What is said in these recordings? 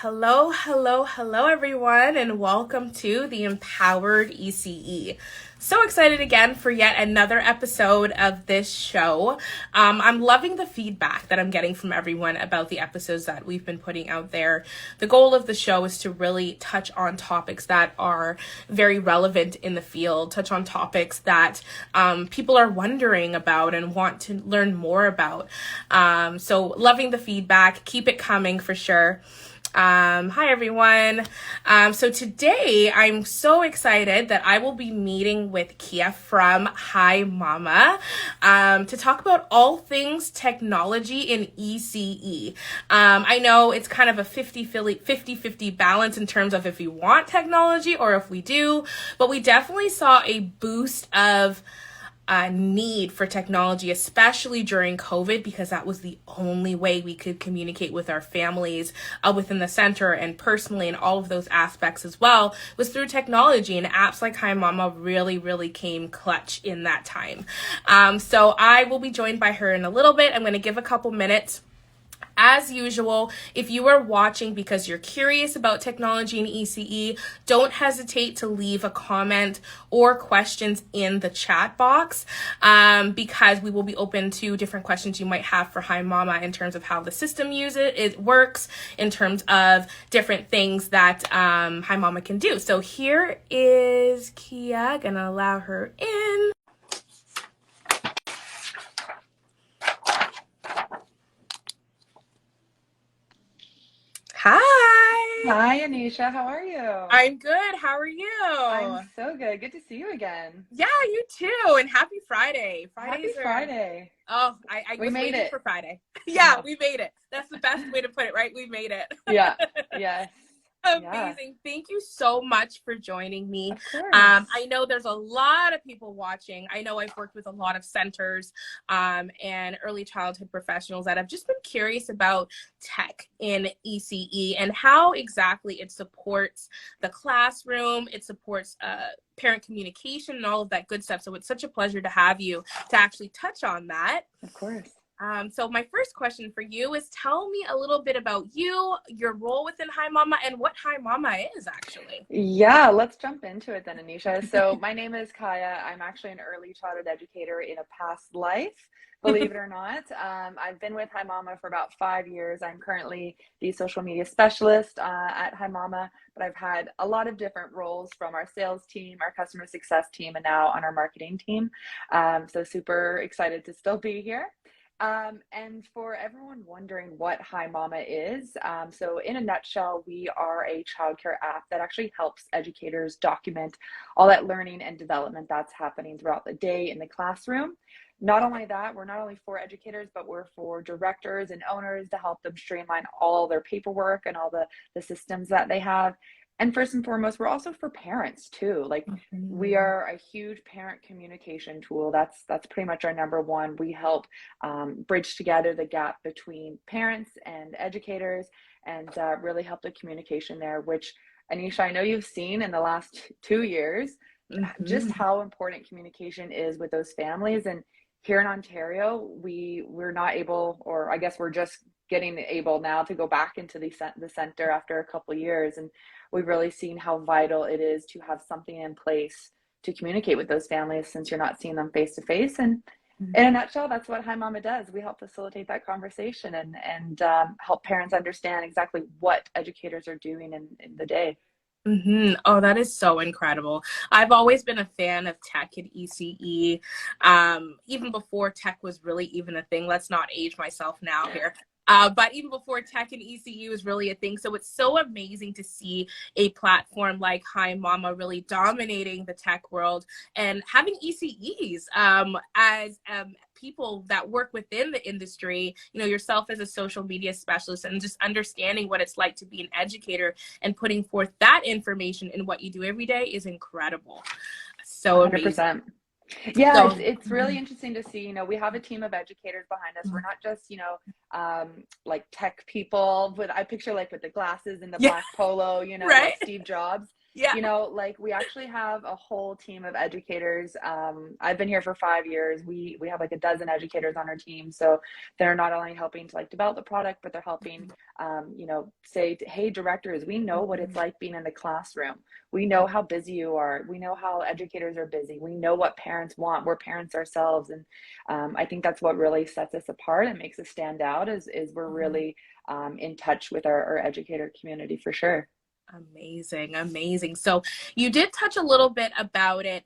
Hello, hello, hello, everyone, and welcome to the Empowered ECE. So excited again for yet another episode of this show. I'm loving the feedback that I'm getting from everyone about the episodes that we've been putting out there. The goal of the show is to really touch on topics that are very relevant in the field, touch on topics that people are wondering about and want to learn more about. So loving the feedback. Keep it coming for sure. Hi everyone. So today I'm so excited that I will be meeting with Kia from Hi Mama to talk about all things technology in ECE. I know it's kind of a 50-50 balance in terms of if we want technology or if we do, but we definitely saw a boost of need for technology, especially during COVID, because that was the only way we could communicate with our families within the center and personally and all of those aspects as well was through technology, and apps like Hi Mama really came clutch in that time. So I will be joined by her in a little bit. I'm going to give a couple minutes. As usual, if you are watching because you're curious about technology and ECE, don't hesitate to leave a comment or questions in the chat box because we will be open to different questions you might have for Hi Mama in terms of how the system it works, in terms of different things that Hi Mama can do. So here is Kia, gonna allow her in. Hi. Hi, Anisha. How are you? I'm good. How are you? I'm so good. Good to see you again. Yeah, you too. And happy Friday. Happy Fridays are, Friday. I We was made waiting it. for Friday. Yeah, we made it. That's the best way to put it, right? We made it. Yeah. Yes. Yeah. Amazing. Thank you so much for joining me. Of course. I know there's a lot of people watching. I know I've worked with a lot of centers and early childhood professionals that have just been curious about tech in ECE and how exactly it supports the classroom, it supports parent communication and all of that good stuff. So it's such a pleasure to have you to actually touch on that. Of course. So my first question for you is tell me a little bit about you, your role within Hi Mama, and what Hi Mama is actually. Yeah, let's jump into it then, Anisha. So my name is Kaya. I'm actually an early childhood educator in a past life, believe it or not. I've been with Hi Mama for about 5 years. I'm currently the social media specialist at Hi Mama, but I've had a lot of different roles from our sales team, our customer success team, and now on our marketing team. So super excited to still be here. And for everyone wondering what Hi Mama is, so in a nutshell, we are a childcare app that actually helps educators document all that learning and development that's happening throughout the day in the classroom. Not only that, we're not only for educators, but we're for directors and owners to help them streamline all their paperwork and all the systems that they have. And first and foremost, we're also for parents too. Like we are a huge parent communication tool. That's pretty much our number one. We help bridge together the gap between parents and educators and really help the communication there, which Anisha, I know you've seen in the last 2 years just how important communication is with those families. And here in Ontario, we're not able, or I guess we're just getting able now to go back into the center after a couple of years. And we've really seen how vital it is to have something in place to communicate with those families since you're not seeing them face to face. And in a nutshell, that's what Hi Mama does. We help facilitate that conversation and help parents understand exactly what educators are doing in the day. Oh, that is so incredible. I've always been a fan of tech at ECE, even before tech was really even a thing. Let's not age myself now here. But even before tech and ECU was really a thing. So it's so amazing to see a platform like Hi Mama really dominating the tech world and having ECEs as people that work within the industry, you know, yourself as a social media specialist and just understanding what it's like to be an educator and putting forth that information in what you do every day is incredible. So 100%. amazing. Yeah, So, it's really interesting to see, we have a team of educators behind us. We're not just, like tech people with, I picture like with the glasses and the yeah, black polo, right? like Steve Jobs. Yeah. You know, like we actually have a whole team of educators. I've been here for 5 years. We have like a dozen educators on our team. So they're not only helping to like develop the product, but they're helping, you know, say, hey, directors, we know what it's like being in the classroom. We know how busy you are. We know how educators are busy. We know what parents want. We're parents ourselves. And I think that's what really sets us apart and makes us stand out is we're really in touch with our educator community for sure. Amazing, amazing. So you did touch a little bit about it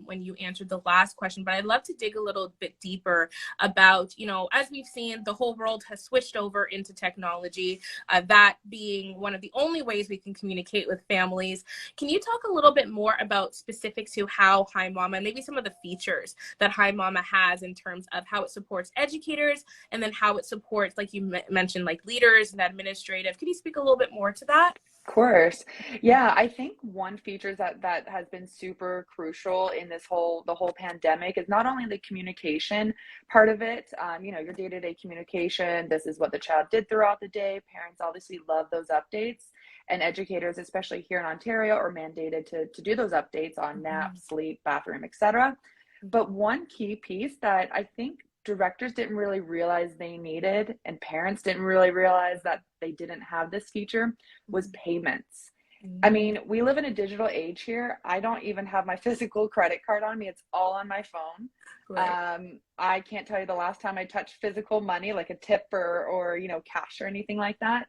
when you answered the last question, but I'd love to dig a little bit deeper about, you know, as we've seen, the whole world has switched over into technology, that being one of the only ways we can communicate with families. Can you talk a little bit more about specific to how Hi Mama, and maybe some of the features that Hi Mama has in terms of how it supports educators, and then how it supports, like you mentioned, like leaders and administrative. Can you speak a little bit more to that? Of course. Yeah, I think one feature that has been super crucial in the whole pandemic is not only the communication part of it, you know, your day-to-day communication, this is what the child did throughout the day. Parents obviously love those updates, and educators, especially here in Ontario, are mandated to do those updates on nap, sleep, bathroom, etc. But one key piece that I think directors didn't really realize they needed, and parents didn't really realize that they didn't have this feature, was payments. I mean, we live in a digital age here. I don't even have my physical credit card on me. It's all on my phone. Right. I can't tell you the last time I touched physical money, like a tip or you know, cash or anything like that.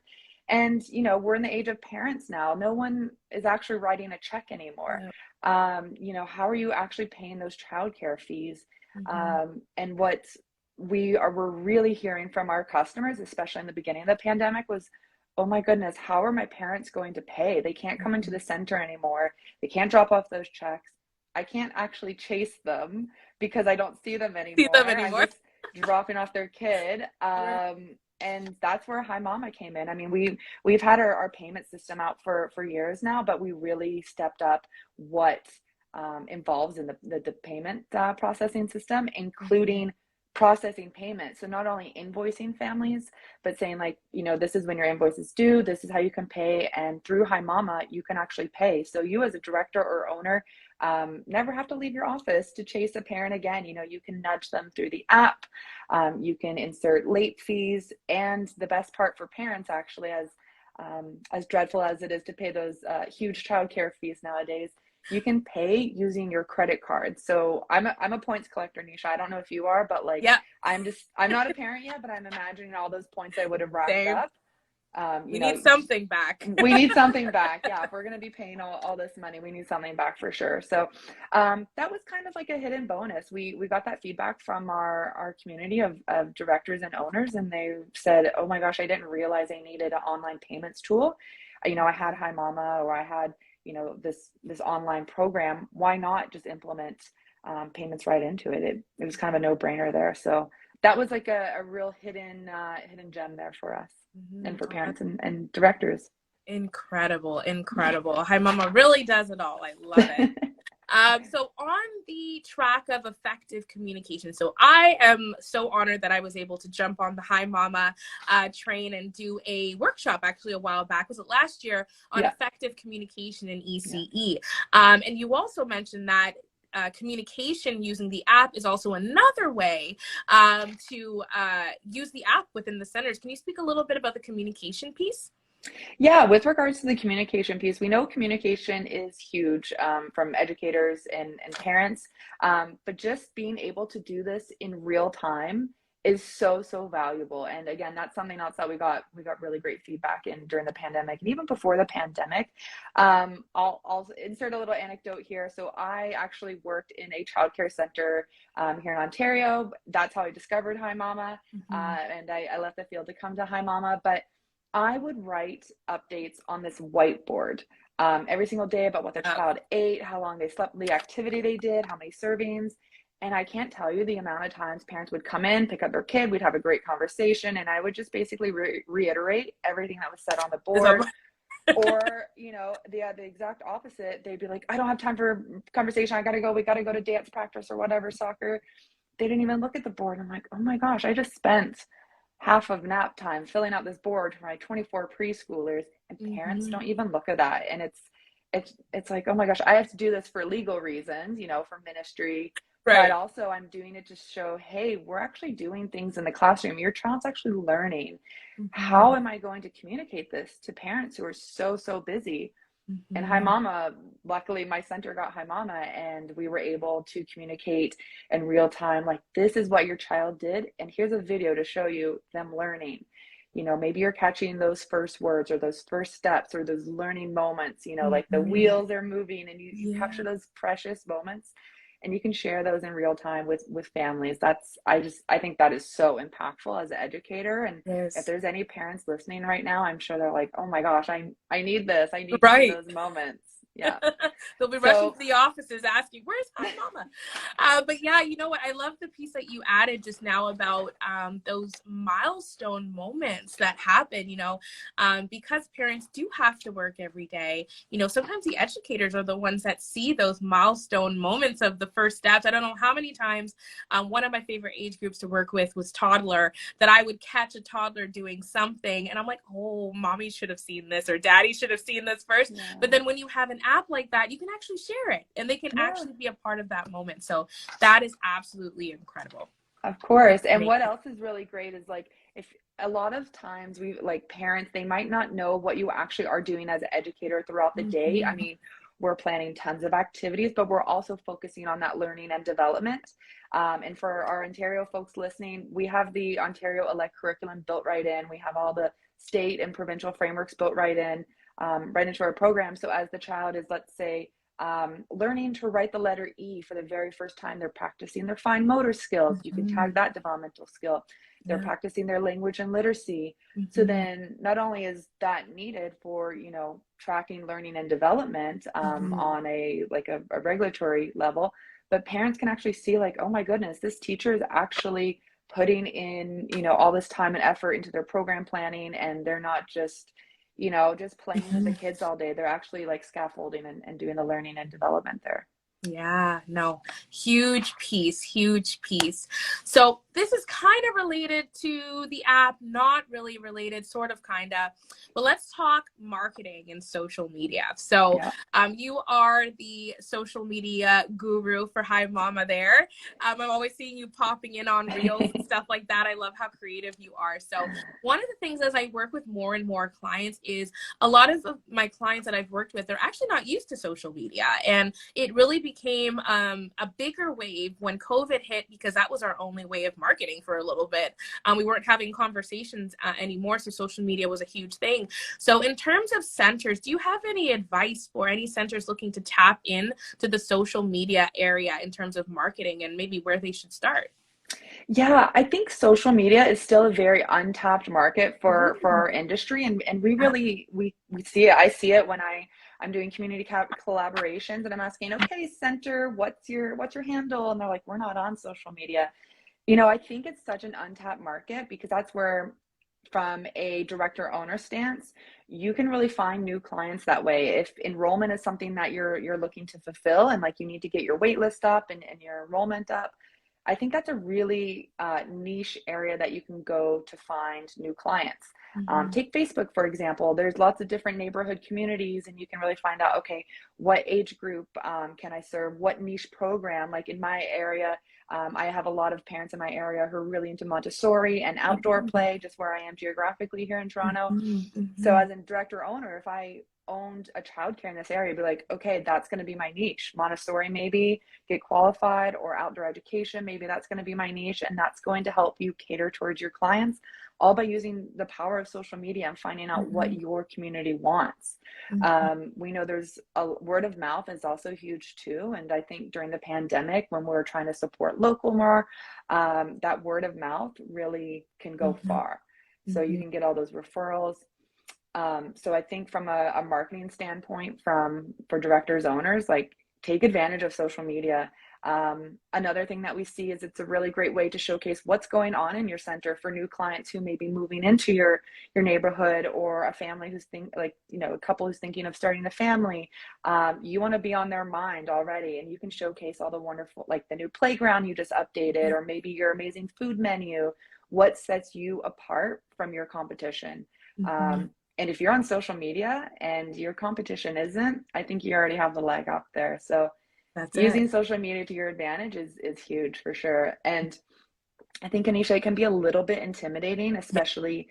And, you know, we're in the age of parents now. No one is actually writing a check anymore. Yeah. You know, how are you actually paying those childcare fees? Mm-hmm. And what we're really hearing from our customers, especially in the beginning of the pandemic, was, oh my goodness, how are my parents going to pay? They can't come into the center anymore. They can't drop off those checks. I can't actually chase them because I don't see them See them anymore. I'm anymore. just dropping off their kid. Right. And that's where Hi Mama came in. I mean, we've had our payment system out for years now, but we really stepped up what involves in the payment processing system, including processing payments. So not only invoicing families, but saying like, you know, this is when your invoice is due, this is how you can pay, and through Hi Mama, you can actually pay. So you as a director or owner never have to leave your office to chase a parent again. You know, you can nudge them through the app. You can insert late fees, and the best part for parents, actually, as dreadful as it is to pay those huge childcare fees nowadays, you can pay using your credit card. So I'm a points collector, Nisha. I don't know if you are, but like Yeah. I'm not a parent yet, but I'm imagining all those points I would have racked Same. up. You We know, need something back. we need something back. Yeah, if we're going to be paying all this money, we need something back for sure. So that was kind of like a hidden bonus. We got that feedback from our community of directors and owners, and they said, oh my gosh, I didn't realize I needed an online payments tool. You know, I had Hi Mama, or I had, you know, this online program. Why not just implement payments right into it? It was kind of a no-brainer there. So that was like a real hidden gem there for us and for Oh, that's parents and directors. incredible, incredible. Hi Mama really does it all. I love it. So on the track of effective communication, so I am so honored that I was able to jump on the Hi Mama train and do a workshop actually a while back. Was it last year on Yeah. effective communication in Yeah. ECE? And you also mentioned that communication using the app is also another way to use the app within the centers. Can you speak a little bit about the communication piece? Yeah, with regards to the communication piece, we know communication is huge from educators and parents, but just being able to do this in real time is so valuable. And again, that's something else that we got really great feedback in during the pandemic and even before the pandemic. I'll insert a little anecdote here. So I actually worked in a childcare center here in Ontario. That's how I discovered Hi Mama, and I left the field to come to Hi Mama, but I would write updates on this whiteboard every single day about what their child ate, how long they slept, the activity they did, how many servings. And I can't tell you the amount of times parents would come in, pick up their kid, we'd have a great conversation, and I would just basically reiterate everything that was said on the board. Or, you know, the exact opposite. They'd be like, I don't have time for conversation. I gotta go. We gotta go to dance practice or whatever, soccer. They didn't even look at the board. I'm like, oh my gosh, I just spent half of nap time filling out this board for my 24 preschoolers, and parents don't even look at that. And it's like, oh my gosh, I have to do this for legal reasons, you know, for ministry, but Right. also I'm doing it to show, hey, we're actually doing things in the classroom. Your child's actually learning. How Mhm. am I going to communicate this to parents who are so busy? And Hi Mhm. Mama, luckily my center got Hi Mama, and we were able to communicate in real time, like, this is what your child did, and here's a video to show you them learning. You know, maybe you're catching those first words or those first steps or those learning moments, you know, like the Mhm. wheels are moving, and you capture Yeah. those precious moments, and you can share those in real time with families. That's I think that is so impactful as an educator. And if Yes. there's any parents listening right now, I'm sure they're like, oh my gosh, I need this. I need to see Right. those moments. Yeah. They'll be rushing So to the offices asking, "Where's Hi Mama?" But yeah, you know what? I love the piece that you added just now about those milestone moments that happen. Because parents do have to work every day. Sometimes the educators are the ones that see those milestone moments of the first steps. I don't know how many times one of my favorite age groups to work with was toddler, that I would catch a toddler doing something, and I'm like, "Oh, mommy should have seen this, or daddy should have seen this first." But yeah. then when you have an app like that, you can actually share it and they can Yeah. actually be a part of that moment. So that is absolutely incredible. Of course. And what Amazing. else is really great is, like, if a lot of times we, like, parents, they might not know what you actually are doing as an educator throughout the day. I Mhm. mean, we're planning tons of activities, but we're also focusing on that learning and development. And for our Ontario folks listening, we have the Ontario Elect curriculum built right in. We have all the state and provincial frameworks built right in, right into our program. So as the child is, let's say, learning to write the letter E for the very first time, they're practicing their fine motor skills. You can tag Mhm. that developmental skill. They're Yeah. practicing their language and literacy. So Mhm. then not only is that needed for, you know, tracking learning and development Mhm. on a regulatory level, but parents can actually see, like, oh my goodness, this teacher is actually putting in, you know, all this time and effort into their program planning, and they're not just, you know, just playing with the Mhm. kids all day. They're actually like scaffolding and doing the learning and development there. Yeah, no, huge piece, huge piece. So this is kind of related to the app, not really related, sort of, kind of. But let's talk marketing and social media. So Yeah. you are the social media guru for Hi Mama there. I'm always seeing you popping in on reels and stuff like that. I love how creative you are. So one of the things as I work with more and more clients is a lot of my clients that I've worked with, they're actually not used to social media. And it really became a bigger wave when COVID hit, because that was our only way of marketing for a little bit. We weren't having conversations anymore, so social media was a huge thing. So in terms of centers, do you have any advice for any centers looking to tap in to the social media area in terms of marketing and maybe where they should start? Yeah, I think social media is still a very untapped market for Mm. our industry, and we really we see it. I see it when I'm doing community collaborations, and I'm asking, okay, center, what's your handle? And they're like, we're not on social media. You know, I think it's such an untapped market because that's where, from a director owner stance, you can really find new clients that way. If enrollment is something that you're looking to fulfill, and like you need to get your wait list up and your enrollment up, I think that's a really niche area that you can go to find new clients. Mhm. Take Facebook, for example. There's lots of different neighborhood communities, and you can really find out, okay, what age group can I serve? What niche program? Like in my area, I have a lot of parents in my area who are really into Montessori and outdoor Mhm. play, just where I am geographically here in Toronto. Mhm. So Mhm. as a director owner, if I owned a childcare in this area, I'd be like, okay, that's going to be my niche. Montessori, maybe get qualified, or outdoor education, maybe that's going to be my niche. And that's going to help you cater towards your clients, all by using the power of social media and finding out what Mhm. your community wants. Mhm. We know there's a word of mouth is also huge too. And I think during the pandemic, when we're trying to support local more, that word of mouth really can go Mhm. far. So you Mhm. can get all those referrals. So I think from a marketing standpoint, for directors, owners, like, take advantage of social media. Another thing that we see is it's a really great way to showcase what's going on in your center for new clients who may be moving into your neighborhood, or a family who's like, you know, a couple who's thinking of starting a family. You want to be on their mind already, and you can showcase all the wonderful, like the new playground you just updated, or maybe your amazing food menu. What sets you apart from your competition? Mhm. And if you're on social media and your competition isn't, I think you already have the leg up there. So That's it. using social media to your advantage is huge for sure. And I think, Anisha, it can be a little bit intimidating, Yeah. especially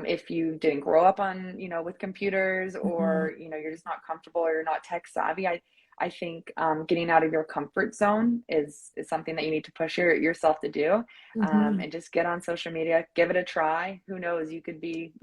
if you didn't grow up on, with computers, Mhm. or, you're just not comfortable or you're not tech savvy. I think getting out of your comfort zone is something that you need to push yourself to do, Mhm. and just get on social media, give it a try. Who knows? You could be,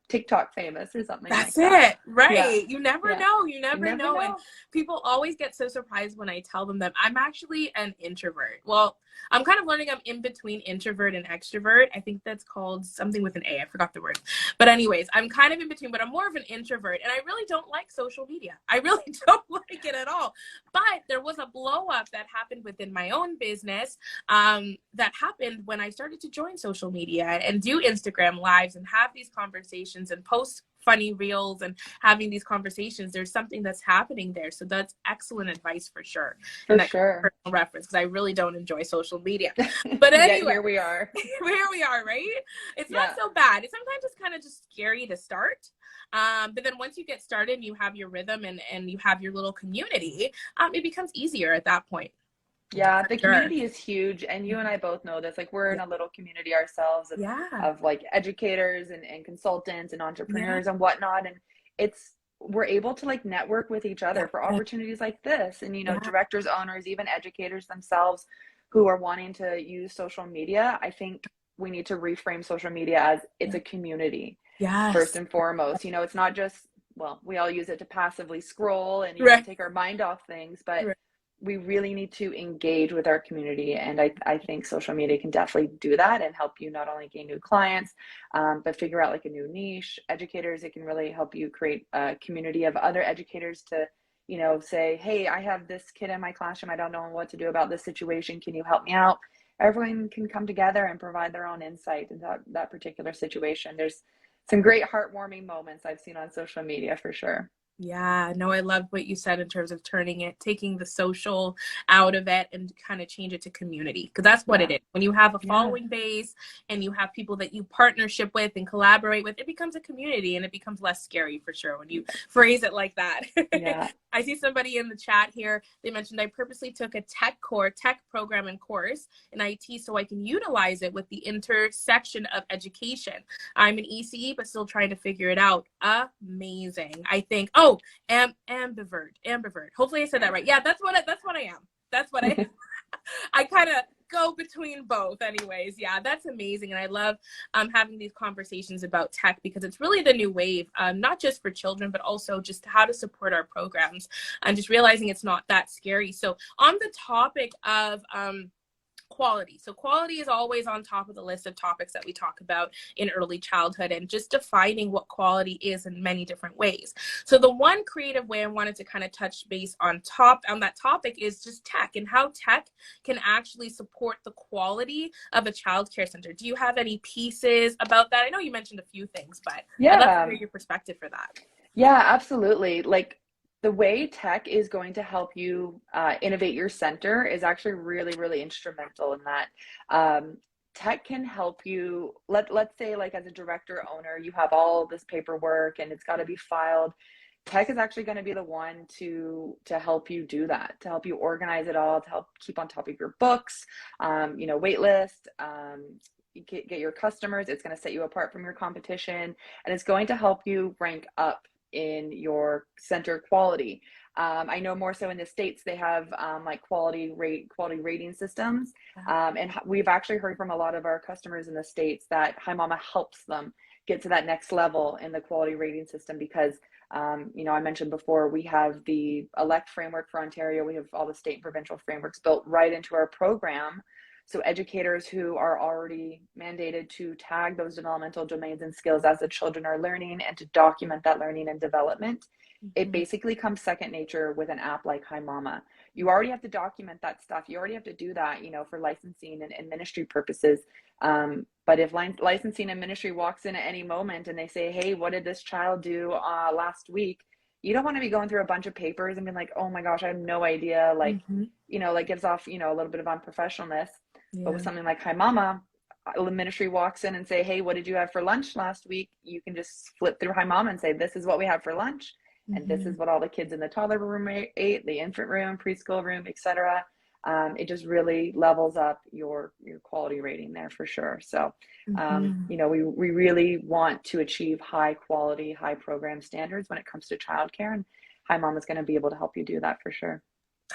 TikTok famous or something like That's that. it. Yeah. Right. You never Yeah. know. You You never never know. And know. people always get so surprised when I tell them that I'm actually an introvert. Well, I'm kind of learning I'm in between introvert and extrovert. I think that's called something with an A. I forgot the word. But anyways, I'm kind of in between, but I'm more of an introvert. And I really don't like social media. I really don't like it at all. But there was a blow up that happened within my own business, that happened when I started to join social media and do Instagram lives and have these conversations and post funny reels and having these conversations. There's something that's happening there. So that's excellent advice for sure. And For that sure. personal reference, because I really don't enjoy social media. But Yet anyway, here we are. here we are, right? It's not Yeah. so bad. It's sometimes it's kind of just scary to start. But then once you get started and you have your rhythm and you have your little community, it becomes easier at that point. Yeah, For the sure. community is huge, and you and I both know this. Like, we're in Yeah. a little community ourselves Yeah. of like educators and consultants and Yeah. entrepreneurs and whatnot. And we're able to like network with each other for Yeah. opportunities like this. And Yeah. directors, owners, even educators themselves who are wanting to use social media. I think we need to reframe social media as it's Yeah. a community first Yes. and foremost. It's not just, well, we all use it to passively scroll and Right. take our mind off things, but Right. we really need to engage with our community. And I think social media can definitely do that and help you not only gain new clients, but figure out like a new niche. Educators, it can really help you create a community of other educators to, say, hey, I have this kid in my classroom. I don't know what to do about this situation. Can you help me out? Everyone can come together and provide their own insight into that particular situation. There's some great heartwarming moments I've seen on social media for sure. Yeah, no, I love what you said in terms of taking the social out of it and kind of change it to community. Because that's what it Yeah. is. When you have a Yeah. following base and you have people that you partnership with and collaborate with, it becomes a community and it becomes less scary for sure when you phrase it like that. Yeah. I see somebody in the chat here. They mentioned I purposely took a tech program and course in IT so I can utilize it with the intersection of education. I'm an ECE, but still trying to figure it out. Amazing. I think. Oh, ambivert. Hopefully, I said that right. Yeah, that's what I am. That's what I. I kind of go between both, anyways. Yeah, that's amazing, and I love having these conversations about tech because it's really the new wave, not just for children, but also just how to support our programs and just realizing it's not that scary. So, on the topic of quality. So quality is always on top of the list of topics that we talk about in early childhood and just defining what quality is in many different ways. So the one creative way I wanted to kind of touch base on that topic is just tech and how tech can actually support the quality of a child care center. Do you have any pieces about that? I know you mentioned a few things, but I'd love to Yeah. hear your perspective for that. Yeah, absolutely. Like, the way tech is going to help you innovate your center is actually really, really instrumental in that. Um, Tech can help you. Let's say, like, as a director owner, you have all this paperwork and it's got to be filed. Tech is actually going to be the one to help you do that, to help you organize it all, to help keep on top of your books, wait list, get your customers. It's going to set you apart from your competition, and it's going to help you rank up in your center quality. I know more so in the States, they have like quality rating systems. And we've actually heard from a lot of our customers in the States that Hi Mama helps them get to that next level in the quality rating system because, I mentioned before, we have the ELECT framework for Ontario. We have all the state and provincial frameworks built right into our program. So educators who are already mandated to tag those developmental domains and skills as the children are learning and to document that learning and development, it Mm-hmm. basically comes second nature with an app like Hi Mama. You already have to document that stuff. You already have to do that, for licensing and ministry purposes. But if licensing and ministry walks in at any moment and they say, hey, what did this child do last week? You don't want to be going through a bunch of papers and being like, oh my gosh, I have no idea. Like, Mm-hmm. like gives off, a little bit of unprofessionalness. But with Yeah. something like Hi Mama, the ministry walks in and say, hey, what did you have for lunch last week? You can just flip through Hi Mama and say, this is what we have for lunch. And this is what all the kids in the toddler room ate, the infant room, preschool room, etc. It just really levels up your quality rating there for sure. So, you know, we really want to achieve high quality, high program standards when it comes to childcare, and Hi Mom is going to be able to help you do that for sure.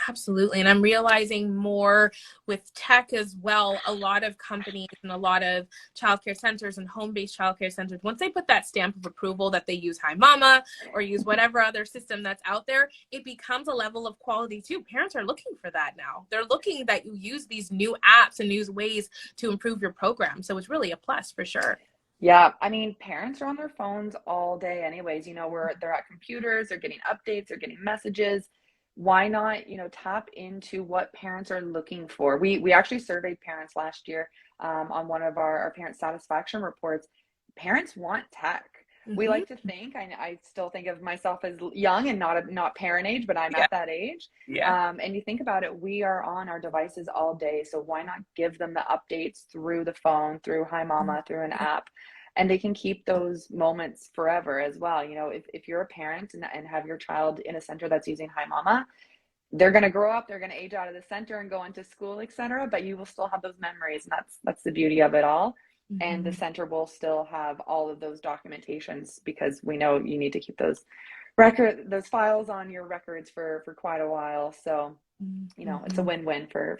Absolutely. And I'm realizing more with tech as well. A lot of companies and a lot of childcare centers and home-based childcare centers, once they put that stamp of approval that they use Hi Mama or use whatever other system that's out there, it becomes a level of quality too. Parents are looking for that now. They're looking that you use these new apps and new ways to improve your program. So it's really a plus for sure. Yeah, I mean, parents are on their phones all day anyways. You know, they're at computers, they're getting updates, they're getting messages. Why not, you know, tap into what parents are looking for? We actually surveyed parents last year on one of our parent satisfaction reports. Parents want tech. We like to think, I still think of myself as young and not parent age, but I'm at that age. And you think about it, we are on our devices all day. So why not give them the updates through the phone, through Hi Mama, through an app, and they can keep those moments forever as well. You know, if you're a parent and have your child in a center that's using Hi Mama, they're going to grow up, they're going to age out of the center and go into school, etc. But you will still have those memories, and that's the beauty of it all. And the center will still have all of those documentations, because we know you need to keep those files on your records for quite a while. So, you know, it's a win-win for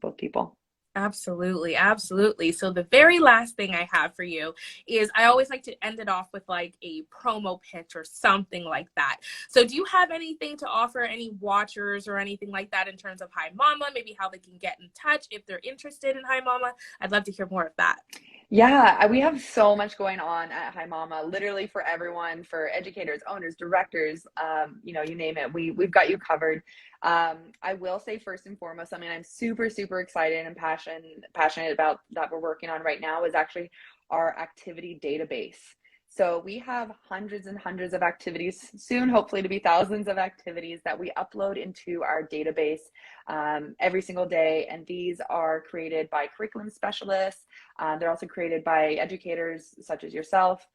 both people. Absolutely. Absolutely. So the very last thing I have for you is, I always like to end it off with like a promo pitch or something like that. So do you have anything to offer any watchers or anything like that in terms of Hi Mama, maybe how they can get in touch if they're interested in Hi Mama? I'd love to hear more of that. Yeah, we have so much going on at Hi Mama, literally for everyone, for educators, owners, directors, you know, you name it. We've got you covered. I will say first and foremost, I mean, I'm super, super excited and passionate about that we're working on right now is actually our activity database. So we have hundreds and hundreds of activities, soon hopefully to be thousands of activities that we upload into our database every single day. And these are created by curriculum specialists. They're also created by educators such as yourself.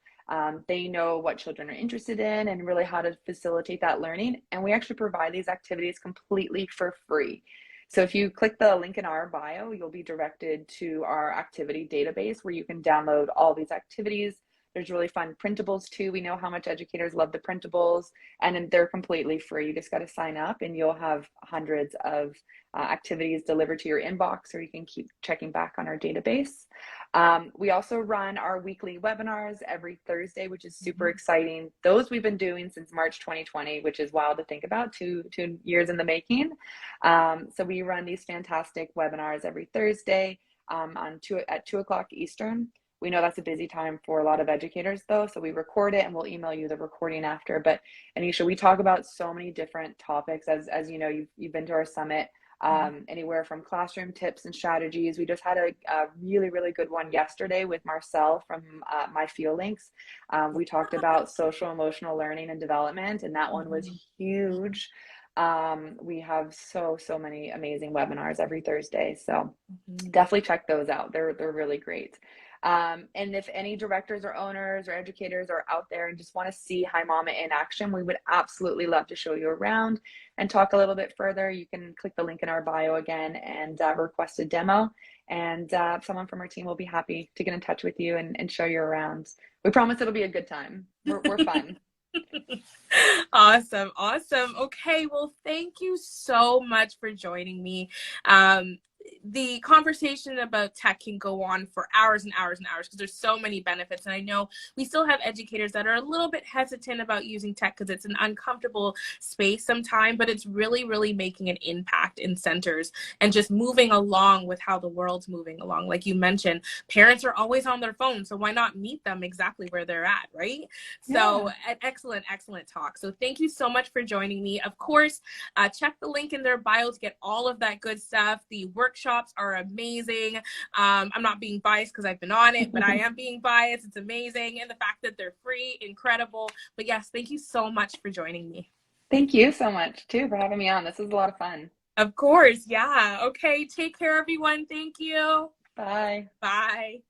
They know what children are interested in and really how to facilitate that learning. And we actually provide these activities completely for free. So if you click the link in our bio, you'll be directed to our activity database where you can download all these activities. There's really fun printables too. We know how much educators love the printables, and they're completely free. You just got to sign up and you'll have hundreds of activities delivered to your inbox, or you can keep checking back on our database. We also run our weekly webinars every Thursday, which is super exciting. Those we've been doing since March 2020, which is wild to think about, two years in the making. So we run these fantastic webinars every Thursday at 2 o'clock Eastern. We know that's a busy time for a lot of educators though, so we record it and we'll email you the recording after. But Anisha, we talk about so many different topics, as you know, you've been to our summit, anywhere from classroom tips and strategies. We just had a really, really good one yesterday with Marcel from My Feel Links. We talked about social emotional learning and development, and that one was huge. We have so many amazing webinars every Thursday, so definitely check those out. They're really great. And if any directors or owners or educators are out there and just want to see Hi Mama in action, we would absolutely love to show you around and talk a little bit further. You can click the link in our bio again and request a demo, and someone from our team will be happy to get in touch with you and show you around. We promise it'll be a good time. We're fun. Awesome. Okay, well, thank you so much for joining me. The conversation about tech can go on for hours and hours and hours because there's so many benefits. And I know we still have educators that are a little bit hesitant about using tech because it's an uncomfortable space sometimes, but it's really, really making an impact in centers and just moving along with how the world's moving along. Like you mentioned, parents are always on their phone, so why not meet them exactly where they're at, right? Yeah. So an excellent talk. So thank you so much for joining me. Of course, check the link in their bio to get all of that good stuff. The workshops are amazing. I'm not being biased because I've been on it, but I am being biased. It's amazing. And the fact that they're free, incredible. But yes, thank you so much for joining me. Thank you so much too for having me on. This was a lot of fun. Of course. Yeah. Okay. Take care, everyone. Thank you. Bye. Bye.